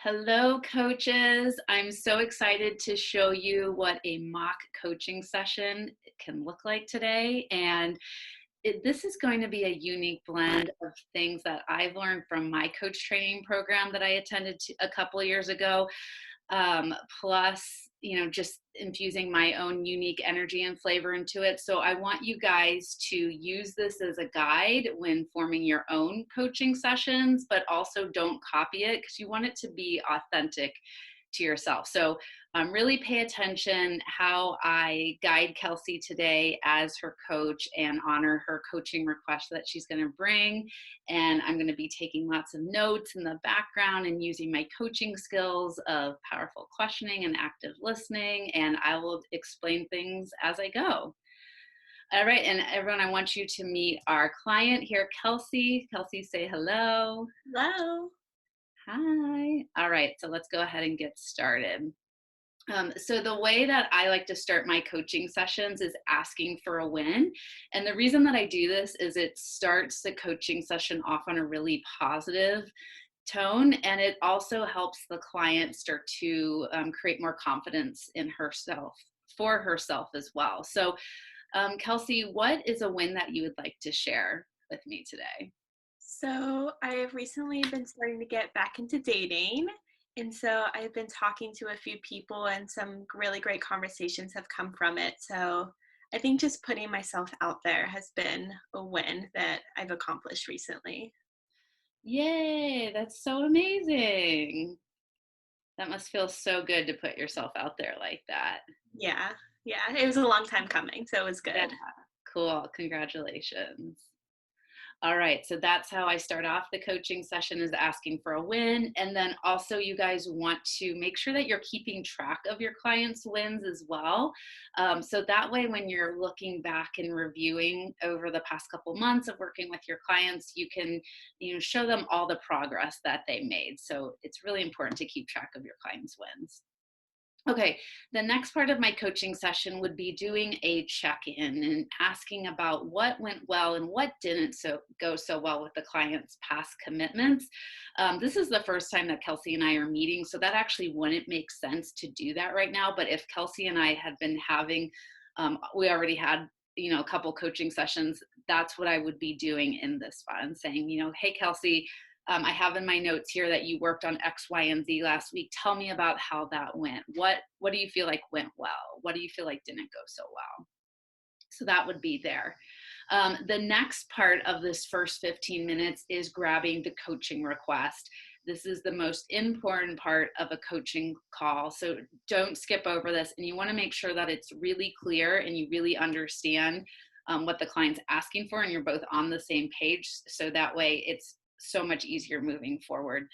Hello, coaches. I'm so excited to show you what a mock coaching session can look like today. And this is going to be a unique blend of things that I've learned from my coach training program that I attended a couple of years ago, plus, just infusing my own unique energy and flavor into it. So I want you guys to use this as a guide when forming your own coaching sessions, but also don't copy it because you want it to be authentic to yourself. So really pay attention how I guide Kelsey today as her coach and honor her coaching request that she's going to bring. And I'm going to be taking lots of notes in the background and using my coaching skills of powerful questioning and active listening. And I will explain things as I go. All right, and everyone, I want you to meet our client here, Kelsey. Kelsey, say hello. Hello. Hi. All right, so let's go ahead and get started. So the way that I like to start my coaching sessions is asking for a win. And the reason that I do this is it starts the coaching session off on a really positive tone. And it also helps the client start to create more confidence in herself, for herself as well. So Kelsey, what is a win that you would like to share with me today? So I have recently been starting to get back into dating. And so I've been talking to a few people and some really great conversations have come from it. So I think just putting myself out there has been a win that I've accomplished recently. Yay, that's so amazing. That must feel so good to put yourself out there like that. Yeah. Yeah. It was a long time coming. So it was Yeah, good. cool. Congratulations. All right, so that's how I start off the coaching session, is asking for a win. And then also you guys want to make sure that you're keeping track of your clients' wins as well. So that way, when you're looking back and reviewing over the past couple months of working with your clients, you can, show them all the progress that they made. So it's really important to keep track of your clients' wins. Okay, the next part of my coaching session would be doing a check-in and asking about what went well and what didn't go so well with the client's past commitments. This is the first time that Kelsey and I are meeting, so that actually wouldn't make sense to do that right now. But if Kelsey and I had been having, we already had, a couple coaching sessions, that's what I would be doing in this one, saying, hey, Kelsey, I have in my notes here that you worked on X, Y, and Z last week. Tell me about how that went. What do you feel like went well? What do you feel like didn't go so well? So that would be there. The next part of this first 15 minutes is grabbing the coaching request. This is the most important part of a coaching call. So don't skip over this. And you want to make sure that it's really clear and you really understand what the client's asking for and you're both on the same page. So that way it's so much easier moving forward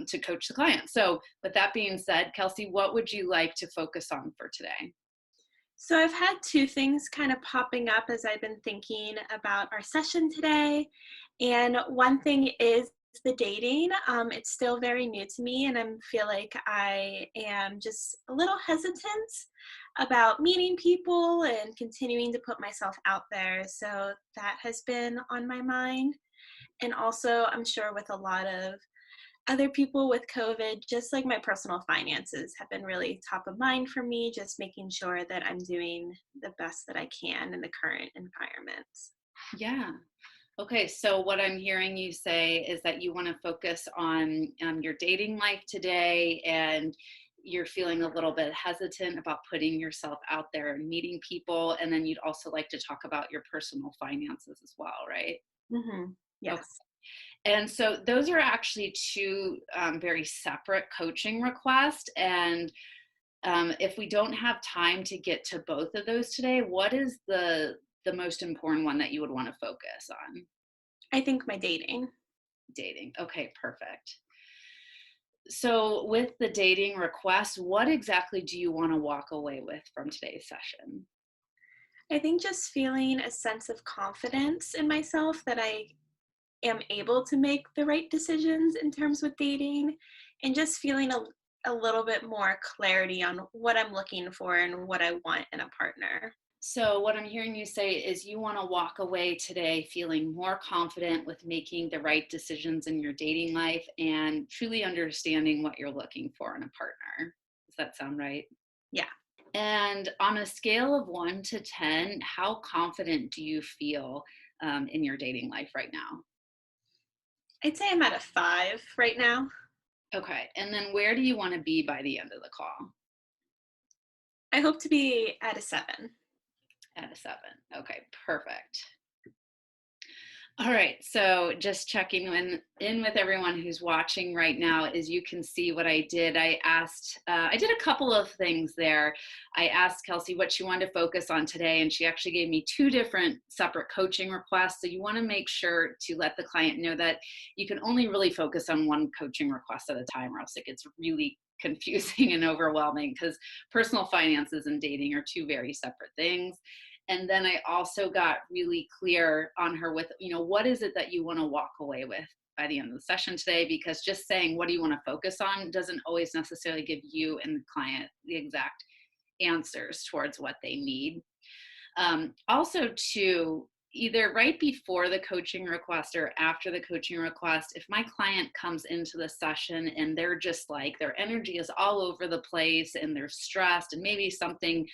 to coach the client. So with that being said, Kelsey, what would you like to focus on for today? So I've had two things kind of popping up as I've been thinking about our session today. And one thing is the dating. It's still very new to me, and I feel like I am just a little hesitant about meeting people and continuing to put myself out there. So that has been on my mind. And also, I'm sure with a lot of other people with COVID, just like my personal finances have been really top of mind for me, just making sure that I'm doing the best that I can in the current environment. Yeah. Okay, so what I'm hearing you say is that you want to focus on your dating life today, and you're feeling a little bit hesitant about putting yourself out there and meeting people. And then you'd also like to talk about your personal finances as well, right? Okay. Yes. And so those are actually two very separate coaching requests. And if we don't have time to get to both of those today, what is the most important one that you would want to focus on? I think my dating. Dating. Okay, perfect. So with the dating request, what exactly do you want to walk away with from today's session? I think just feeling a sense of confidence in myself that I am able to make the right decisions in terms with dating, and just feeling a little bit more clarity on what I'm looking for and what I want in a partner. So, what I'm hearing you say is you want to walk away today feeling more confident with making the right decisions in your dating life and truly understanding what you're looking for in a partner. Does that sound right? Yeah, And on a scale of 1 to 10, how confident do you feel in your dating life right now? I'd say I'm at a 5 right now. Okay. And then where do you want to be by the end of the call? I hope to be at a 7. At a 7. Okay, perfect. All right, so just checking in with everyone who's watching right now, as you can see what I did. I did a couple of things there. I asked Kelsey what she wanted to focus on today, and she actually gave me two different separate coaching requests. So you want to make sure to let the client know that you can only really focus on one coaching request at a time, or else it gets really confusing and overwhelming because personal finances and dating are two very separate things. And then I also got really clear on her with, what is it that you want to walk away with by the end of the session today? Because just saying, what do you want to focus on doesn't always necessarily give you and the client the exact answers towards what they need. Also, too, either right before the coaching request or after the coaching request, if my client comes into the session and they're just like, their energy is all over the place and they're stressed and maybe something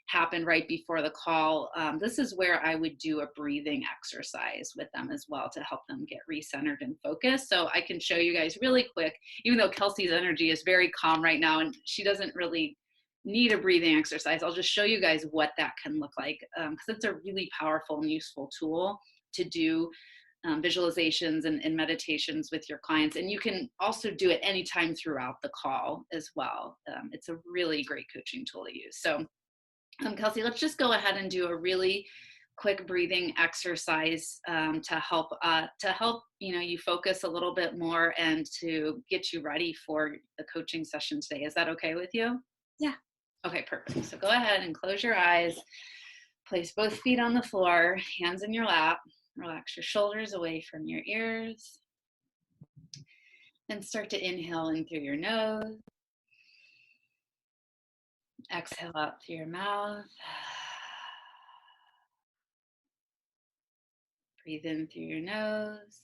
happened right before the call, this is where I would do a breathing exercise with them as well to help them get recentered and focused. So I can show you guys really quick, even though Kelsey's energy is very calm right now and she doesn't really need a breathing exercise. I'll just show you guys what that can look like, because it's a really powerful and useful tool to do visualizations and meditations with your clients. And you can also do it anytime throughout the call as well. It's a really great coaching tool to use. So Kelsey, let's just go ahead and do a really quick breathing exercise to help you focus a little bit more and to get you ready for the coaching session today. Is that okay with you? Yeah. Okay, perfect. So go ahead and close your eyes. Place both feet on the floor, hands in your lap. Relax your shoulders away from your ears. And start to inhale in through your nose. Exhale out through your mouth. Breathe in through your nose.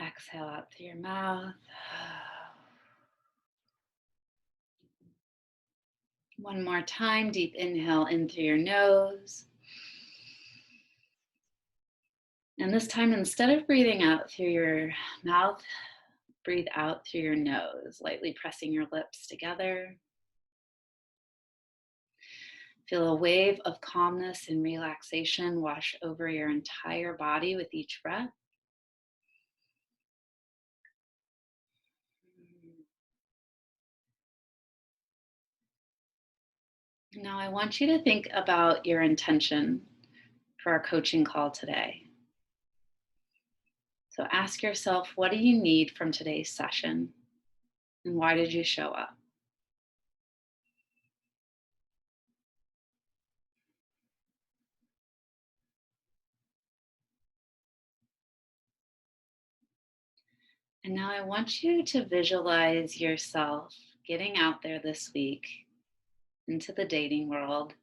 Exhale out through your mouth. One more time, deep inhale in through your nose. And this time, instead of breathing out through your mouth, breathe out through your nose, lightly pressing your lips together. Feel a wave of calmness and relaxation wash over your entire body with each breath. Now, I want you to think about your intention for our coaching call today. So ask yourself, what do you need from today's session? And why did you show up? And now I want you to visualize yourself getting out there this week into the dating world,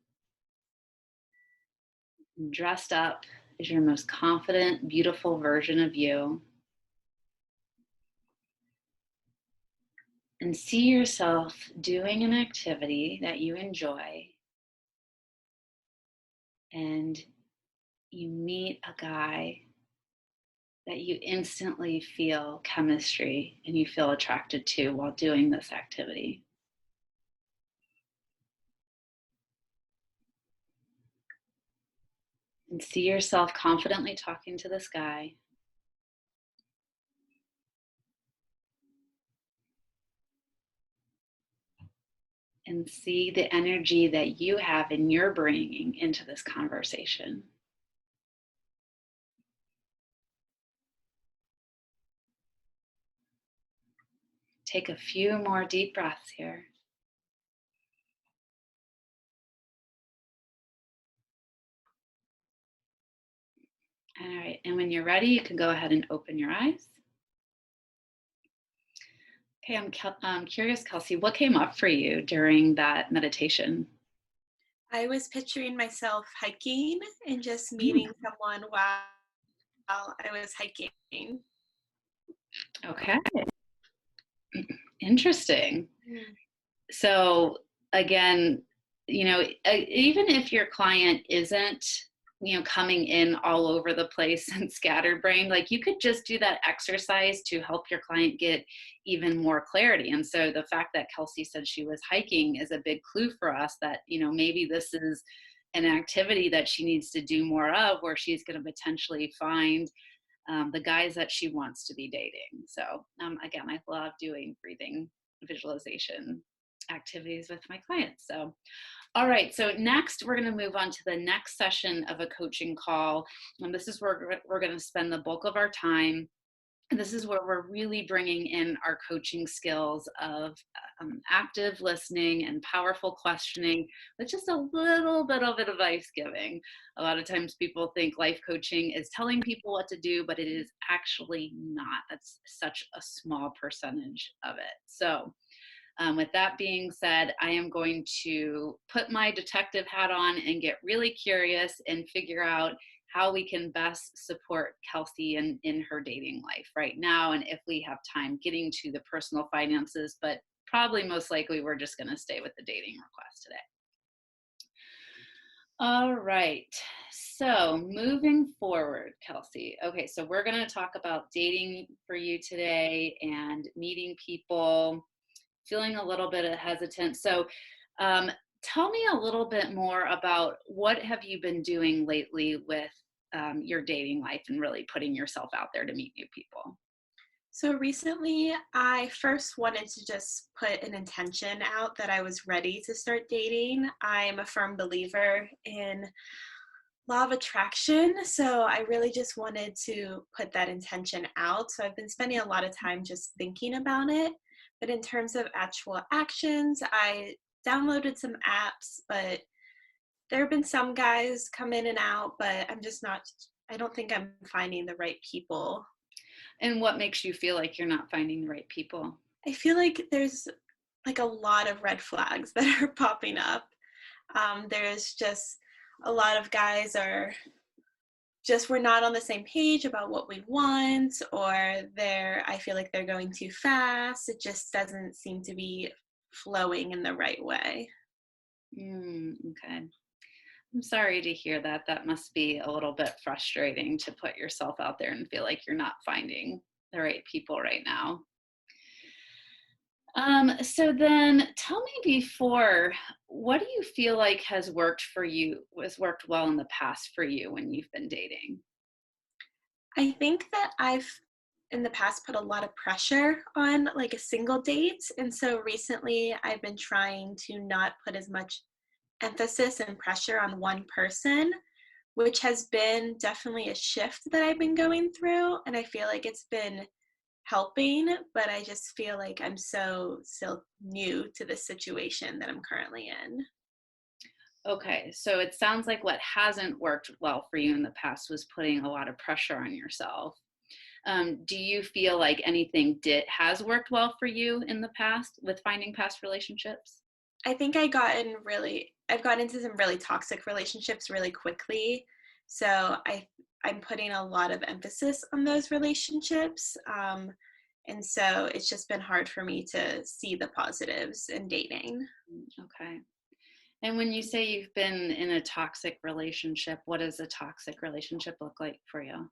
dressed up as your most confident, beautiful version of you. And see yourself doing an activity that you enjoy. And you meet a guy that you instantly feel chemistry and you feel attracted to while doing this activity. And see yourself confidently talking to this guy. And see the energy that you have and you're bringing into this conversation. Take a few more deep breaths here. All right, and when you're ready, you can go ahead and open your eyes. Okay, I'm curious, Kelsey, what came up for you during that meditation? I was picturing myself hiking and just Mm, meeting someone while I was hiking. okay, interesting. Mm. So again, even if your client isn't, coming in all over the place and scatterbrained, like you could just do that exercise to help your client get even more clarity. And so the fact that Kelsey said she was hiking is a big clue for us that, maybe this is an activity that she needs to do more of, where she's going to potentially find the guys that she wants to be dating. So again, I love doing breathing visualization activities with my clients. So, all right. So next, we're going to move on to the next session of a coaching call. And this is where we're going to spend the bulk of our time. And this is where we're really bringing in our coaching skills of active listening and powerful questioning with just a little bit of advice giving. A lot of times people think life coaching is telling people what to do, but it is actually not. That's such a small percentage of it. So, with that being said, I am going to put my detective hat on and get really curious and figure out how we can best support Kelsey in her dating life right now. And if we have time getting to the personal finances, but probably most likely we're just going to stay with the dating request today. All right. So moving forward, Kelsey. Okay, so we're going to talk about dating for you today and meeting people, feeling a little bit hesitant. So, um, tell me a little bit more about what have you been doing lately with your dating life and really putting yourself out there to meet new people. So recently, I first wanted to just put an intention out that I was ready to start dating. I'm a firm believer in law of attraction, so I really just wanted to put that intention out. So I've been spending a lot of time just thinking about it. But in terms of actual actions, I downloaded some apps, but there have been some guys come in and out, but I don't think I'm finding the right people. And what makes you feel like you're not finding the right people? I feel like there's like a lot of red flags that are popping up. There's just a lot of guys are just we're not on the same page about what we want, or I feel like they're going too fast. It just doesn't seem to be flowing in the right way. Okay. I'm sorry to hear that. That must be a little bit frustrating to put yourself out there and feel like you're not finding the right people right now. So then tell me before, what do you feel like has worked well in the past for you when you've been dating? I think that I've in the past put a lot of pressure on like a single date, and so recently I've been trying to not put as much emphasis and pressure on one person, which has been definitely a shift that I've been going through. And I feel like it's been helping, but I just feel like I'm so still new to the situation that I'm currently in. Okay, so it sounds like what hasn't worked well for you in the past was putting a lot of pressure on yourself. Do you feel like anything has worked well for you in the past with finding past relationships? I think I've gotten into some really toxic relationships really quickly. So I'm putting a lot of emphasis on those relationships. And so it's just been hard for me to see the positives in dating. Okay. And when you say you've been in a toxic relationship, what does a toxic relationship look like for you?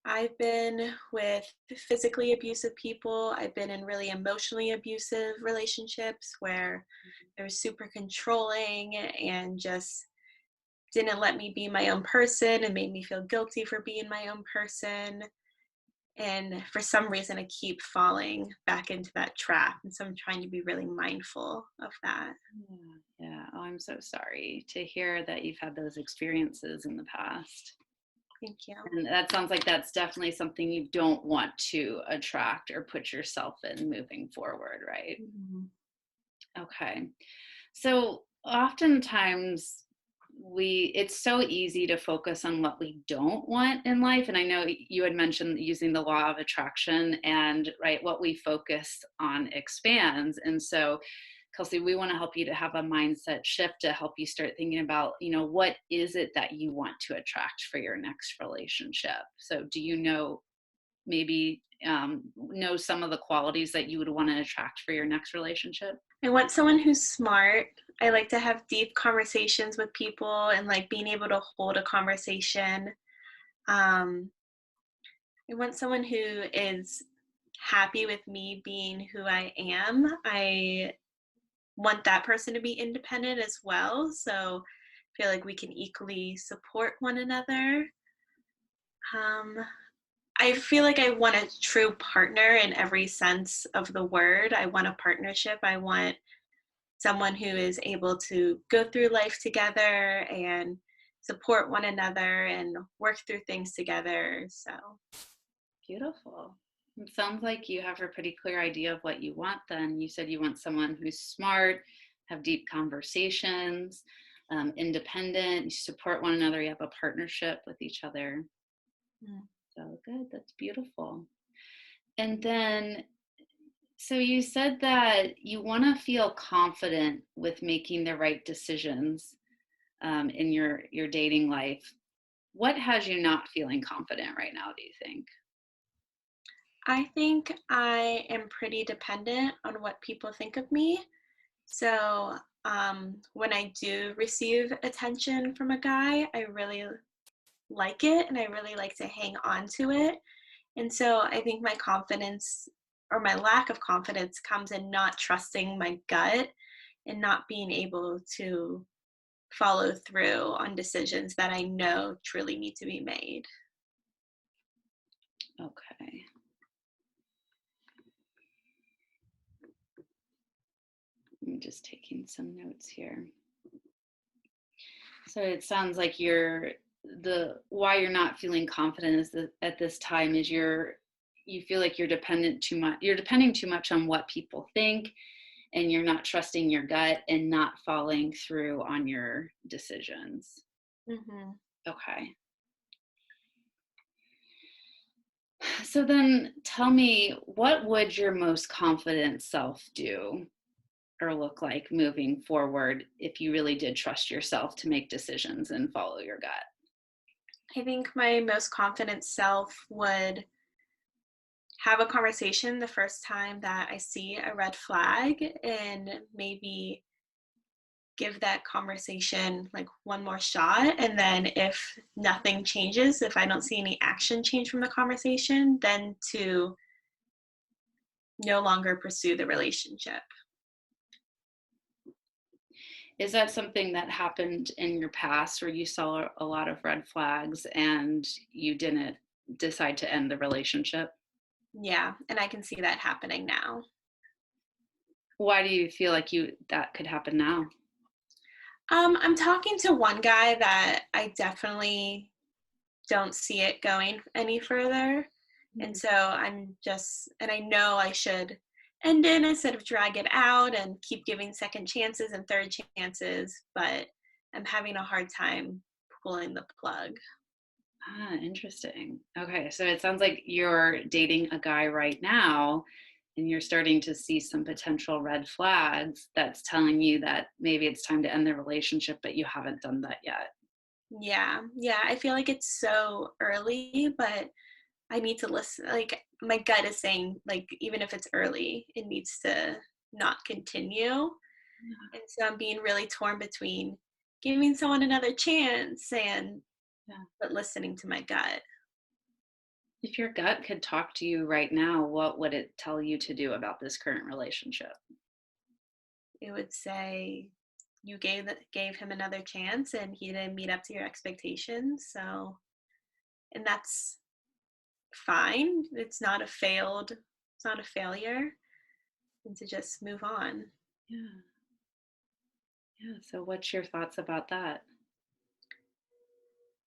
I've been with physically abusive people. I've been in really emotionally abusive relationships where they're super controlling and just didn't let me be my own person and made me feel guilty for being my own person. And for some reason, I keep falling back into that trap. And so I'm trying to be really mindful of that. Yeah, yeah. Oh, I'm so sorry to hear that you've had those experiences in the past. Thank you. And that sounds like that's definitely something you don't want to attract or put yourself in moving forward, right? Mhm. Okay. So oftentimes it's so easy to focus on what we don't want in life. And I know you had mentioned using the law of attraction, and right, what we focus on expands. And so, Kelsey, we want to help you to have a mindset shift to help you start thinking about, what is it that you want to attract for your next relationship? So do you maybe know some of the qualities that you would want to attract for your next relationship? I want someone who's smart. I like to have deep conversations with people and like being able to hold a conversation. Um, I want someone who is happy with me being who I am. I want that person to be independent as well. So I feel like we can equally support one another. Um, I feel like I want a true partner in every sense of the word. I want a partnership. I want someone who is able to go through life together and support one another and work through things together. So, Beautiful. It sounds like you have a pretty clear idea of what you want then. You said you want someone who's smart, have deep conversations, independent, you support one another, you have a partnership with each other. mm. So good, that's beautiful. And then, so you said that you want to feel confident with making the right decisions in your dating life. What has you not feeling confident right now, do you think? I think I am pretty dependent on what people think of me. So, when I do receive attention from a guy, I really like it and I really like to hang on to it. And so I think my confidence or my lack of confidence comes in not trusting my gut and not being able to follow through on decisions that I know truly need to be made. Okay. I'm just taking some notes here. So it sounds like the why you're not feeling confident is that at this time is you feel like you're depending too much on what people think, and you're not trusting your gut and not following through on your decisions. Hmm. Okay. So then tell me, what would your most confident self do or look like moving forward if you really did trust yourself to make decisions and follow your gut? I think my most confident self would have a conversation the first time that I see a red flag and maybe give that conversation like one more shot. And then if nothing changes, if I don't see any action change from the conversation, then to no longer pursue the relationship. Is that something that happened in your past where you saw a lot of red flags and you didn't decide to end the relationship? Yeah, and I can see that happening now. Why do you feel like that could happen now? I'm talking to one guy that I definitely don't see it going any further. And so and I know I should end it instead of drag it out and keep giving second chances and third chances, but I'm having a hard time pulling the plug. Ah, interesting. Okay, so it sounds like you're dating a guy right now and you're starting to see some potential red flags that's telling you that maybe it's time to end the relationship, but you haven't done that yet. Yeah, I feel like it's so early, but I need to listen. Like my gut is saying, like even if it's early, it needs to not continue. And so I'm being really torn between giving someone another chance and Yeah. but listening to my gut. If your gut could talk to you right now, what would it tell you to do about this current relationship? It would say you gave him another chance and he didn't meet up to your expectations. So and that's fine. It's not a failure and to just move on. Yeah. Yeah. So what's your thoughts about that?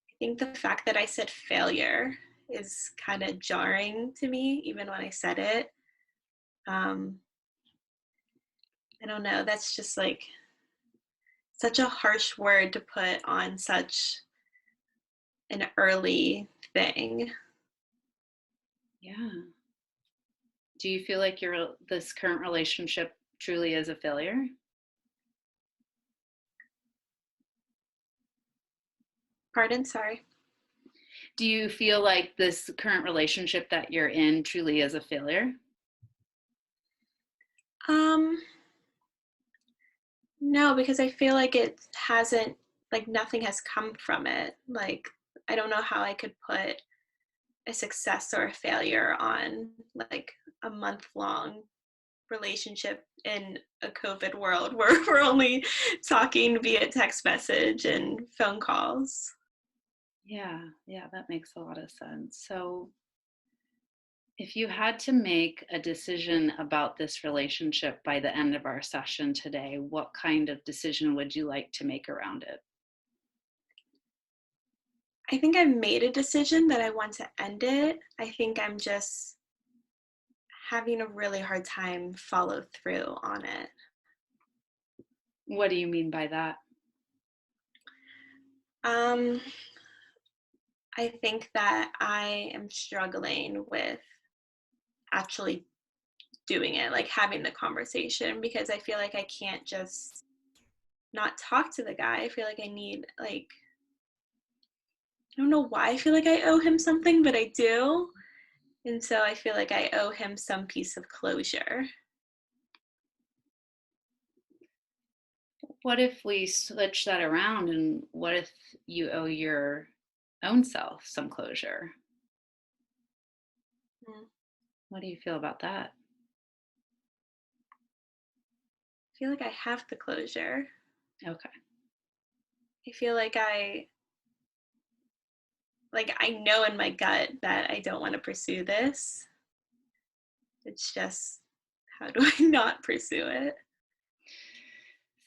I think the fact that I said failure is kind of jarring to me, even when I said it. Um, I don't know. That's just like such a harsh word to put on such an early thing. Yeah. Do you feel like this current relationship truly is a failure? Pardon, sorry. Do you feel like this current relationship that you're in truly is a failure? Um, no, because I feel like it hasn't, like nothing has come from it. Like I don't know how I could put a success or a failure on like a month long relationship in a COVID world where we're only talking via text message and phone calls. Yeah, yeah, that makes a lot of sense. So, if you had to make a decision about this relationship by the end of our session today, what kind of decision would you like to make around it? I think I've made a decision that I want to end it. I think I'm just having a really hard time follow through on it. What do you mean by that? Um, I think that I am struggling with actually doing it, like having the conversation, because I feel like I can't just not talk to the guy. I feel like I need, like, I don't know why I feel like I owe him something, but I do. And so I feel like I owe him some piece of closure. What if we switch that around and what if you owe your own self some closure? Mm. What do you feel about that? I feel like I have the closure. Okay. I feel like I know in my gut that I don't want to pursue this. It's just, how do I not pursue it?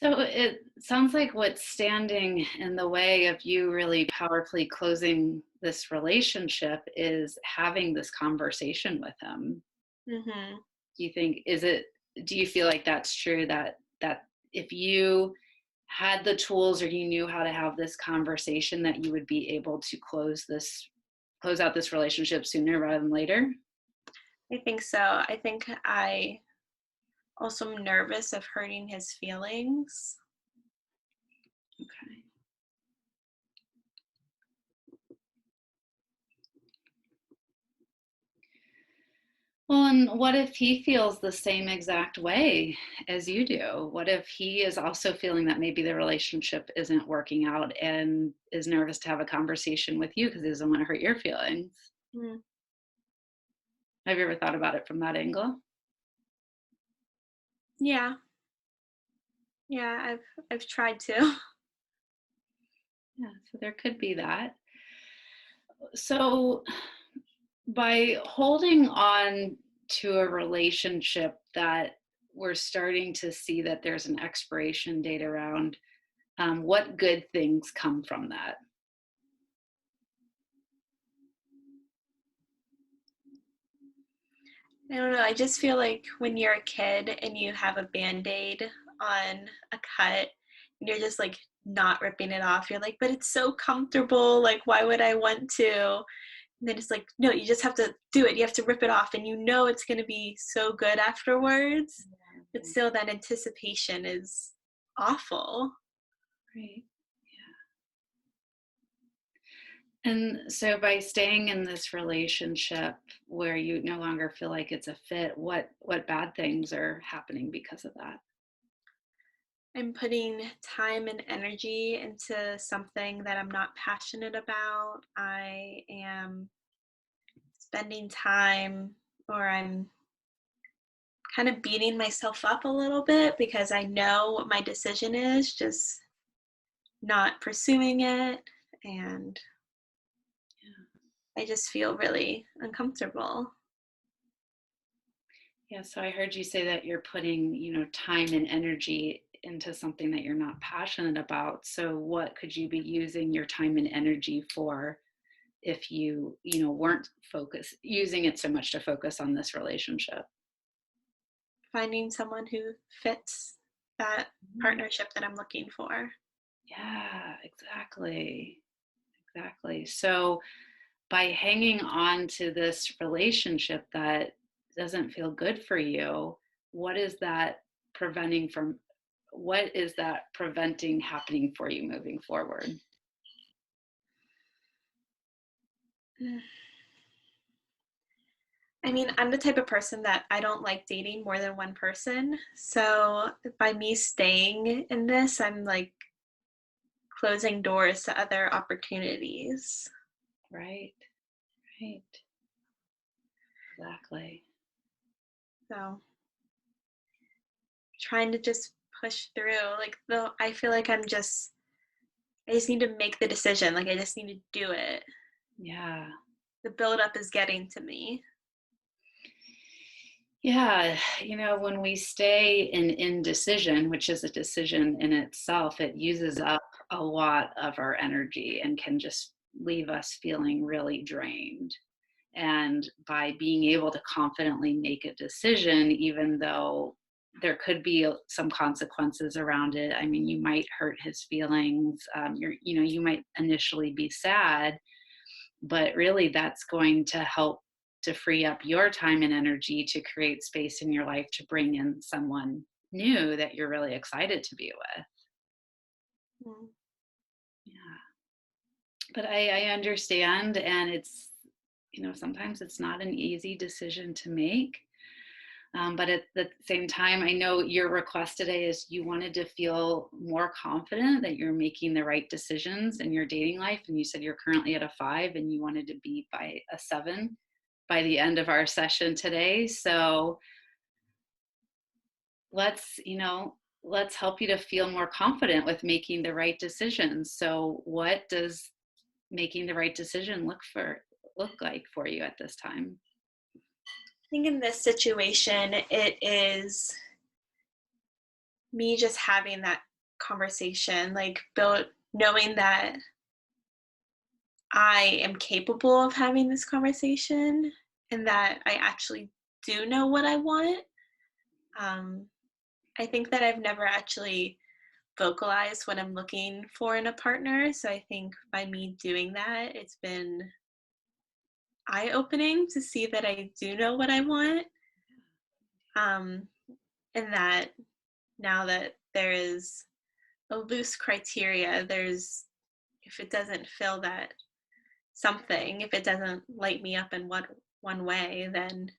So it sounds like what's standing in the way of you really powerfully closing this relationship is having this conversation with him. Hmm. Do you think is it do you feel like that's true that if you had the tools or you knew how to have this conversation that you would be able to close out this relationship sooner rather than later? I think so. I think I also am nervous of hurting his feelings. Okay. Well, and what if he feels the same exact way as you do? What if he is also feeling that maybe the relationship isn't working out and is nervous to have a conversation with you because he doesn't want to hurt your feelings? Mm. Have you ever thought about it from that angle? Yeah, yeah, I've tried to. Yeah, so there could be that. So, by holding on to a relationship that we're starting to see that there's an expiration date around, what good things come from that? I don't know. I just feel like when you're a kid and you have a band-aid on a cut and you're just like not ripping it off, you're like, but it's so comfortable. Like, why would I want to? And then it's like, no, you just have to do it. You have to rip it off, and you know it's going to be so good afterwards. But Yeah, still, that anticipation is awful. right. And so by staying in this relationship where you no longer feel like it's a fit, what bad things are happening because of that? I'm putting time and energy into something that I'm not passionate about. I am spending time, or I'm kind of beating myself up a little bit because I know what my decision is, just not pursuing it. And I just feel really uncomfortable. Yeah, so I heard you say that you're putting, time and energy into something that you're not passionate about. So what could you be using your time and energy for if weren't using it so much to focus on this relationship? Finding someone who fits. that partnership that I'm looking for. Yeah, exactly. Exactly. So by hanging on to this relationship that doesn't feel good for you, what is that preventing from what is that preventing happening for you moving forward? Mm. I mean, I'm the type of person that I don't like dating more than one person. So by me staying in this, I'm like closing doors to other opportunities. Right. Right. Exactly. So trying to just push through. Like though I feel like I just need to make the decision. Like I just need to do it. Yeah. The buildup is getting to me. Yeah, when we stay in indecision, which is a decision in itself, it uses up a lot of our energy and can just leave us feeling really drained. And by being able to confidently make a decision, even though there could be some consequences around it, I mean, you might hurt his feelings. You might initially be sad, but really that's going to help to free up your time and energy to create space in your life to bring in someone new that you're really excited to be with. Mm. Yeah, but I understand, and it's sometimes it's not an easy decision to make. But at the same time, I know your request today is you wanted to feel more confident that you're making the right decisions in your dating life. And you said you're currently at a 5 and you wanted to be by a 7 by the end of our session today. So let's, let's help you to feel more confident with making the right decisions. So what does making the right decision look like for you at this time? I think in this situation, it is me just having that conversation, like knowing that I am capable of having this conversation and that I actually do know what I want. Um, I think that I've never actually vocalized what I'm looking for in a partner. So I think by me doing that, it's been eye opening to see that I do know what I want. Um, and that now that there is a loose criteria, if it doesn't fill that something, if it doesn't light me up in one way, then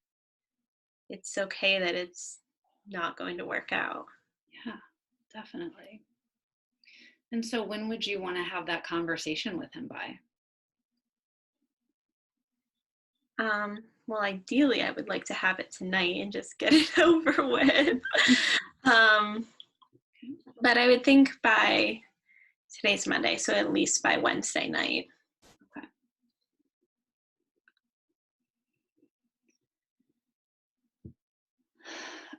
it's okay that it's not going to work out. Yeah, definitely. And so when would you want to have that conversation with him by? Well, ideally, I would like to have it tonight and just get it over with. Um, but I would think by today's Monday, so at least by Wednesday night. Okay.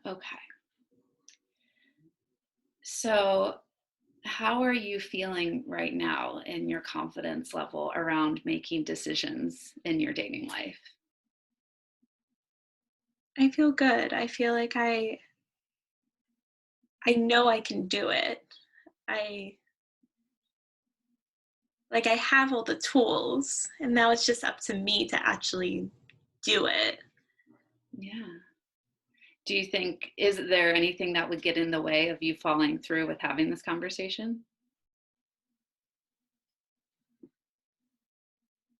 Okay. So how are you feeling right now in your confidence level around making decisions in your dating life? I feel good. I feel like I know I can do it. I I have all the tools, and now it's just up to me to actually do it. Yeah. Do you think, is there anything that would get in the way of you following through with having this conversation?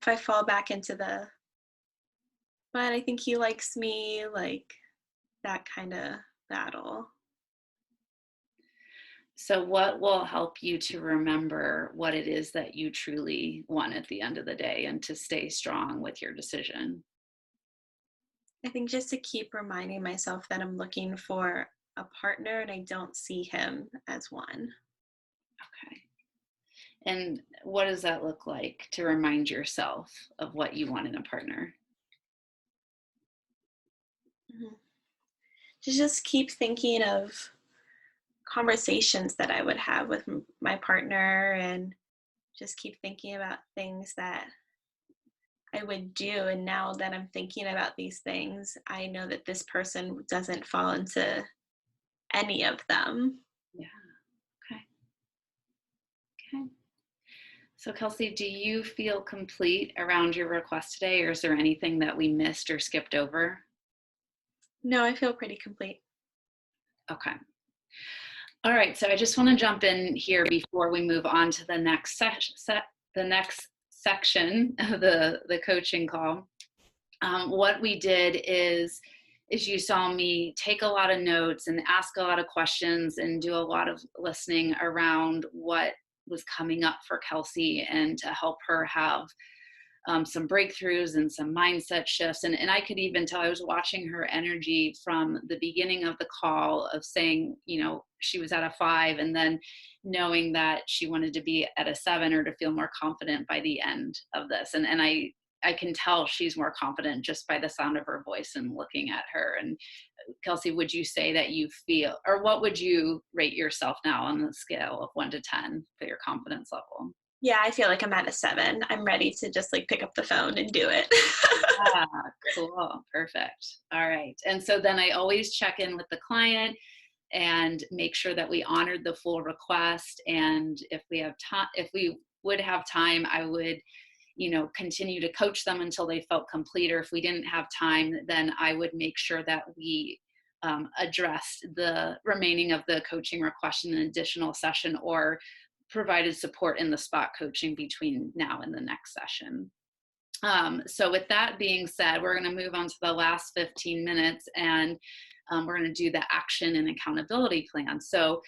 If I fall back into but I think he likes me, like that kind of battle. So, what will help you to remember what it is that you truly want at the end of the day and to stay strong with your decision? I think just to keep reminding myself that I'm looking for a partner and I don't see him as one. Okay. And what does that look like to remind yourself of what you want in a partner? Mhm. To just keep thinking of conversations that I would have with my partner and just keep thinking about things that I would do. And now that I'm thinking about these things, I know that this person doesn't fall into any of them. So Kelsey, do you feel complete around your request today, or is there anything that we missed or skipped over? No, I feel pretty complete. Okay. All right. So I just want to jump in here before we move on to the next the next section of the coaching call. What we did is you saw me take a lot of notes and ask a lot of questions and do a lot of listening around what was coming up for Kelsey and to help her have some breakthroughs and some mindset shifts. And I could even tell I was watching her energy from the beginning of the call of saying, she was at a 5 and then knowing that she wanted to be at a 7 or to feel more confident by the end of this. And I can tell she's more confident just by the sound of her voice and looking at her. And Kelsey, would you say that you feel, or what would you rate yourself now on the scale of 1 to 10 for your confidence level? Yeah, I feel like I'm at a 7. I'm ready to just like pick up the phone and do it. Ah, cool. Perfect. All right. And so then I always check in with the client and make sure that we honored the full request. And if we have time, if we would have time, I would, continue to coach them until they felt complete. Or if we didn't have time, then I would make sure that we addressed the remaining of the coaching request in an additional session or provided support in the spot coaching between now and the next session. So with that being said, we're going to move on to the last 15 minutes and we're going to do the action and accountability plan. So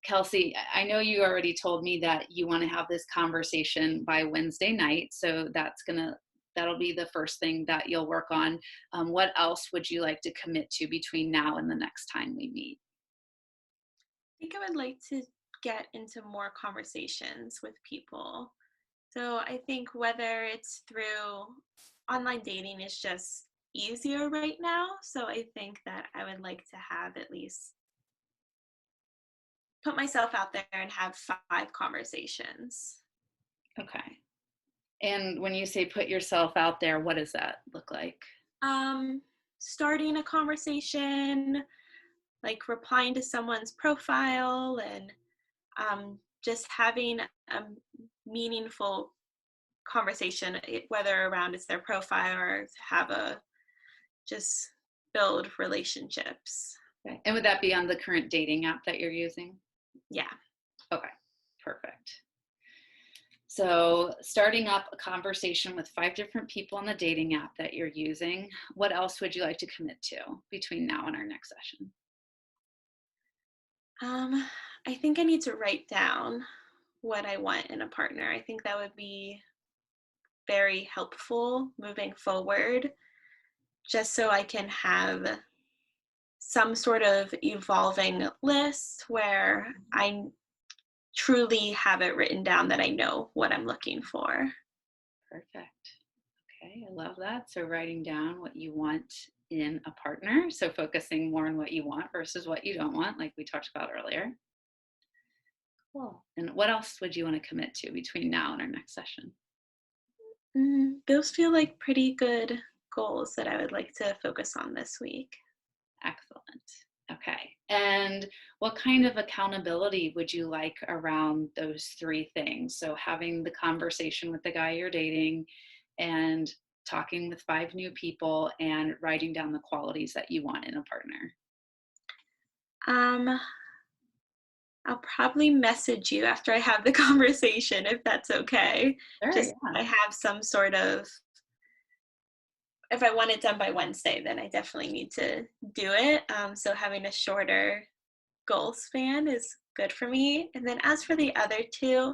Kelsey, I know you already told me that you want to have this conversation by Wednesday night. So that'll be the first thing that you'll work on. What else would you like to commit to between now and the next time we meet? I think I would like to get into more conversations with people. So I think whether it's through online dating is just easier right now. So I think that I would like to have at least put myself out there and have 5 conversations. Okay. And when you say put yourself out there, what does that look like? Starting a conversation, like replying to someone's profile and just having a meaningful conversation, whether around it's their profile or have just build relationships. Okay. And would that be on the current dating app that you're using? Yeah. Okay, perfect. So starting up a conversation with 5 different people on the dating app that you're using, what else would you like to commit to between now and our next session? I think I need to write down what I want in a partner. I think that would be very helpful moving forward, just so I can have some sort of evolving list where I truly have it written down that I know what I'm looking for. Perfect. Okay, I love that. So writing down what you want in a partner. So focusing more on what you want versus what you don't want, like we talked about earlier. Cool. And what else would you want to commit to between now and our next session? Those feel like pretty good goals that I would like to focus on this week. Excellent. Okay. And what kind of accountability would you like around those 3 things? So having the conversation with the guy you're dating and talking with 5 new people and writing down the qualities that you want in a partner. Um, I'll probably message you after I have the conversation if that's okay. Sure, Just yeah. I have some sort of, if I want it done by Wednesday, then I definitely need to do it. So having a shorter goal span is good for me. And then as for the other 2, I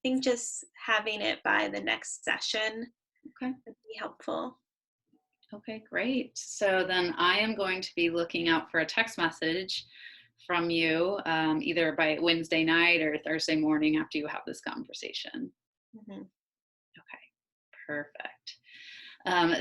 think just having it by the next session Okay. would be helpful. Okay, great. So then I am going to be looking out for a text message from you either by Wednesday night or Thursday morning after you have this conversation. Mm-hmm. Okay, perfect.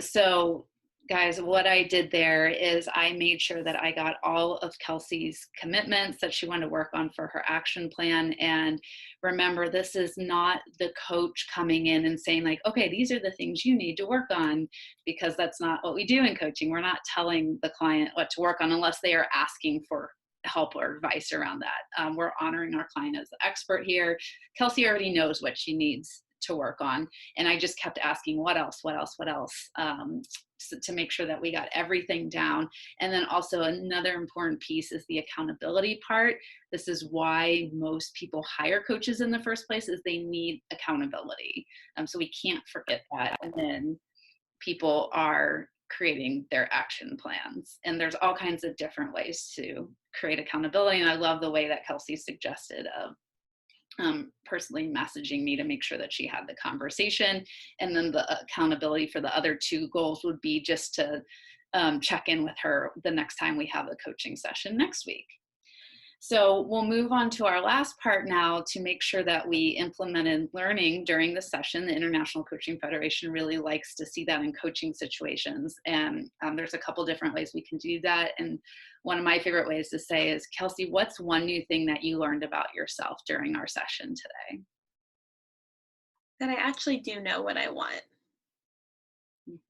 So guys, what I did there is I made sure that I got all of Kelsey's commitments that she wanted to work on for her action plan. And remember, this is not the coach coming in and saying like, okay, these are the things you need to work on, because that's not what we do in coaching. We're not telling the client what to work on unless they are asking for help or advice around that. We're honoring our client as the expert here. Kelsey already knows what she needs to work on. And I just kept asking, what else, what else, what else, so to make sure that we got everything down. And then also another important piece is the accountability part. This is why most people hire coaches in the first place, is they need accountability. So we can't forget that. And then people are creating their action plans. And there's all kinds of different ways to create accountability. And I love the way that Kelsey suggested of personally messaging me to make sure that she had the conversation. And then the accountability for the other two goals would be just to check in with her the next time we have a coaching session next week. So we'll move on to our last part now to make sure that we implemented learning during the session. The International Coaching Federation really likes to see that in coaching situations. And there's a couple different ways we can do that. And one of my favorite ways to say is, Kelsey, what's one new thing that you learned about yourself during our session today? That I actually do know what I want.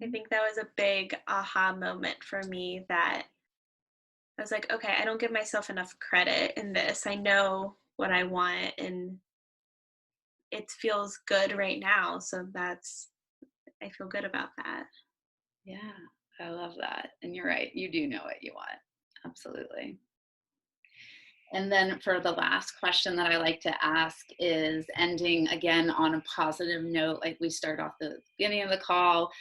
I think that was a big aha moment for me, that I was like, okay, I don't give myself enough credit in this. I know what I want and it feels good right now. So I feel good about that. Yeah, I love that. And you're right, you do know what you want. Absolutely. And then for the last question that I like to ask is ending again on a positive note, like we start off the beginning of the call,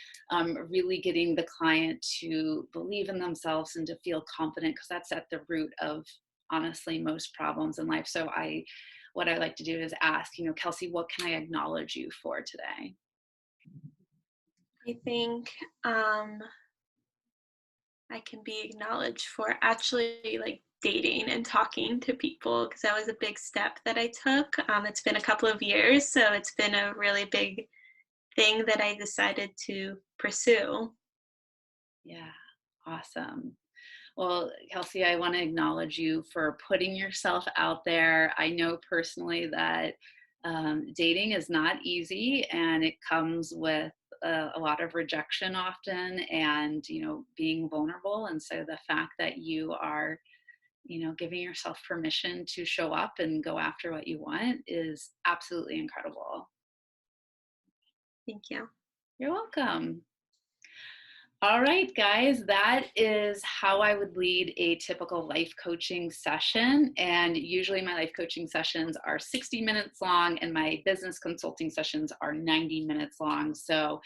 really getting the client to believe in themselves and to feel confident, because that's at the root of honestly most problems in life. So what I like to do is ask, Kelsey, what can I acknowledge you for today? I think I can be acknowledged for actually like dating and talking to people, because that was a big step that I took. It's been a couple of years, so it's been a really big thing that I decided to pursue. Yeah, awesome. Well, Kelsey, I want to acknowledge you for putting yourself out there. I know personally that dating is not easy, and it comes with a lot of rejection often, and being vulnerable. And so the fact that you are giving yourself permission to show up and go after what you want is absolutely incredible. Thank you. You're welcome. All right, guys, that is how I would lead a typical life coaching session. And usually my life coaching sessions are 60 minutes long, and my business consulting sessions are 90 minutes long. So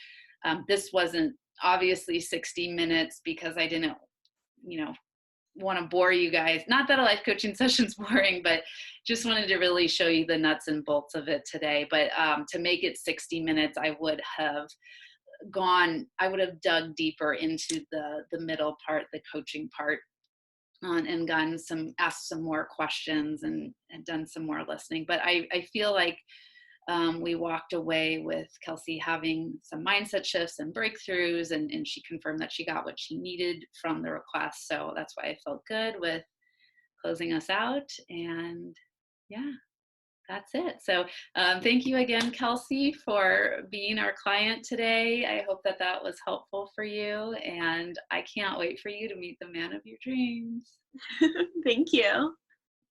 this wasn't obviously 60 minutes because I didn't, want to bore you guys. Not that a life coaching session's boring, but just wanted to really show you the nuts and bolts of it today. But to make it 60 minutes, I would have dug deeper into the middle part, the coaching part, and asked some more questions and done some more listening. But I feel like we walked away with Kelsey having some mindset shifts and breakthroughs, and she confirmed that she got what she needed from the request. So that's why I felt good with closing us out. And yeah, that's it. So thank you again, Kelsey, for being our client today. I hope that was helpful for you, and I can't wait for you to meet the man of your dreams. Thank you.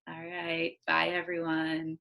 All right. Bye, everyone.